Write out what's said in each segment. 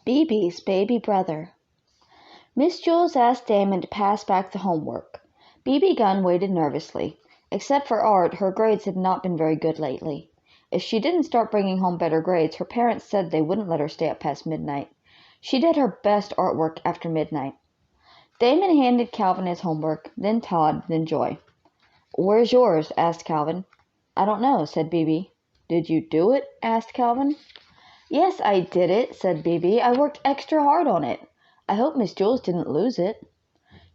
Bebe's baby brother. Miss Jules asked Damon to pass back the homework. Bebe Gunn waited nervously. Except for art, her grades had not been very good lately. If she didn't start bringing home better grades, her parents said they wouldn't let her stay up past midnight. She did her best artwork after midnight. Damon handed Calvin his homework, then Todd, then Joy. "Where's yours?" asked Calvin. "I don't know," said Bebe. "Did you do it?" asked Calvin. "Yes, I did it," said Bebe. "I worked extra hard on it. I hope Miss Jules didn't lose it."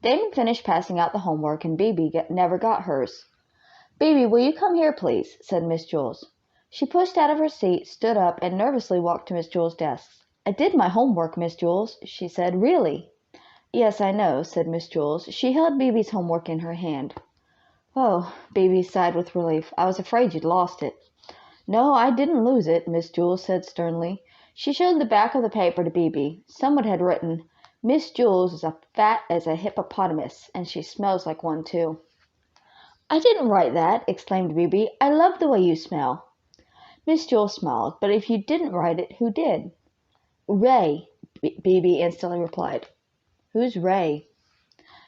Damon finished passing out the homework, and Bebe never got hers. "Bebe, will you come here, please?" said Miss Jules. She pushed out of her seat, stood up, and nervously walked to Miss Jules' desk. "I did my homework, Miss Jules," she said. "Really?" "Yes, I know," said Miss Jules. She held Bebe's homework in her hand. "Oh," Bebe sighed with relief. "I was afraid you'd lost it." "No, I didn't lose it," Miss Jules said sternly. She showed the back of the paper to Bebe. Someone had written, "Miss Jules is as fat as a hippopotamus, and she smells like one, too." "I didn't write that," exclaimed Bebe. "I love the way you smell." Miss Jules smiled. "But if you didn't write it, who did?" "Ray," Bebe instantly replied. "Who's Ray?"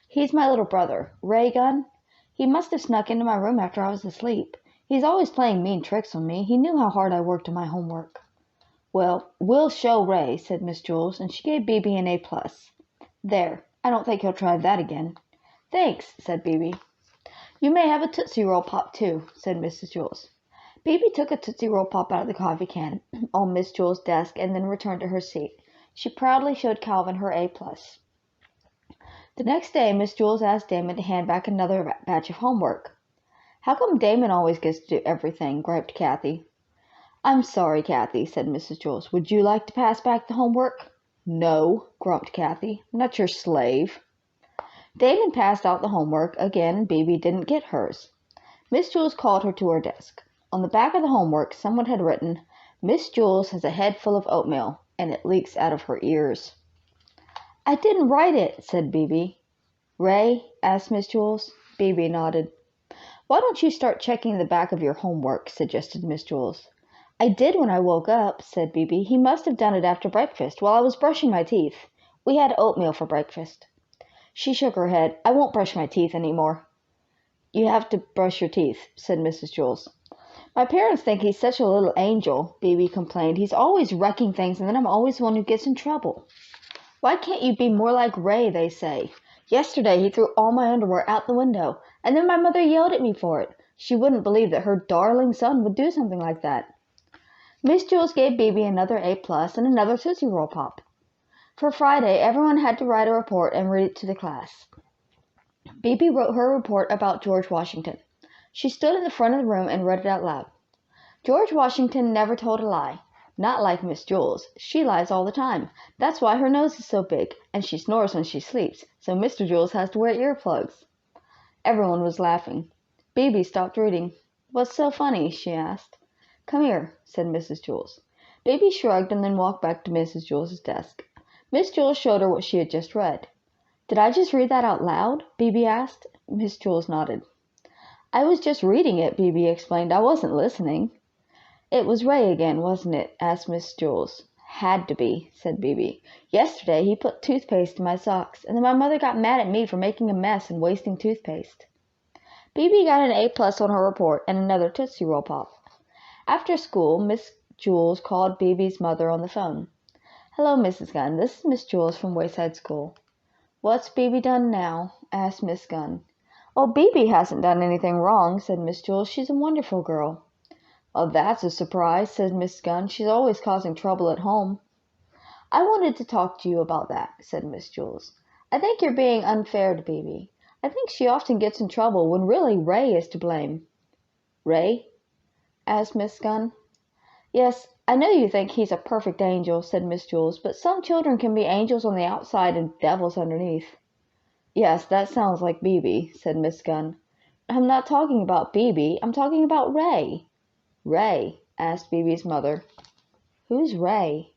"He's my little brother. Ray Gunn. He must have snuck into my room after I was asleep. He's always playing mean tricks on me. He knew how hard I worked on my homework." "Well, we'll show Ray," said Miss Jules, and she gave Bebe an A+. "There, I don't think he'll try that again." "Thanks," said Bebe. "You may have a Tootsie Roll Pop, too," said Mrs. Jules. Bebe took a Tootsie Roll Pop out of the coffee can on Miss Jules' desk and then returned to her seat. She proudly showed Calvin her A+. The next day, Miss Jules asked Damon to hand back another batch of homework. "How come Damon always gets to do everything?" griped Kathy. "I'm sorry, Kathy," said Mrs. Jules. "Would you like to pass back the homework?" "No," grumped Kathy. "I'm not your slave." Damon passed out the homework again, and Bebe didn't get hers. Miss Jules called her to her desk. On the back of the homework, someone had written, "Miss Jules has a head full of oatmeal, and it leaks out of her ears." "I didn't write it," said Bebe. "Ray?" asked Miss Jules. Bebe nodded. "Why don't you start checking the back of your homework?" suggested Miss Jules. "I did when I woke up," said Bebe. "He must have done it after breakfast, while I was brushing my teeth. We had oatmeal for breakfast." She shook her head. "I won't brush my teeth any more." "You have to brush your teeth," said Mrs. Jules. "My parents think he's such a little angel," Bebe complained. "He's always wrecking things, and then I'm always the one who gets in trouble." "Why can't you be more like Ray?" they say. "Yesterday he threw all my underwear out the window, and then my mother yelled at me for it. She wouldn't believe that her darling son would do something like that." Miss Jules gave Bebe another A+ and another Tootsie Roll Pop. For Friday, everyone had to write a report and read it to the class. Bebe wrote her report about George Washington. She stood in the front of the room and read it out loud. "George Washington never told a lie. Not like Miss Jules. She lies all the time. That's why her nose is so big, and she snores when she sleeps, so Mr. Jules has to wear earplugs." Everyone was laughing. Bebe stopped reading. "What's so funny?" she asked. "Come here," said Mrs. Jules. Bebe shrugged and then walked back to Mrs. Jules' desk. Miss Jules showed her what she had just read. "Did I just read that out loud?" Bebe asked. Miss Jules nodded. "I was just reading it," Bebe explained. "I wasn't listening." "It was Ray again, wasn't it?" asked Miss Jules. "Had to be," said Bebe. "Yesterday he put toothpaste in my socks, and then my mother got mad at me for making a mess and wasting toothpaste." Bebe got an A+ on her report and another Tootsie Roll Pop. After school, Miss Jules called Bebe's mother on the phone. "Hello, Mrs. Gunn. This is Miss Jules from Wayside School." "What's Bebe done now?" asked Miss Gunn. "Oh, Bebe hasn't done anything wrong," said Miss Jules. "She's a wonderful girl." "Oh, that's a surprise," said Miss Gunn. "She's always causing trouble at home." "I wanted to talk to you about that," said Miss Jules. "I think you're being unfair to Bebe. I think she often gets in trouble when really Ray is to blame." "Ray?" asked Miss Gunn. "Yes, I know you think he's a perfect angel," said Miss Jules, "but some children can be angels on the outside and devils underneath." "Yes, that sounds like Bebe," said Miss Gunn. "I'm not talking about Bebe. I'm talking about Ray." "Ray?" asked Bebe's mother. "Who's Ray?"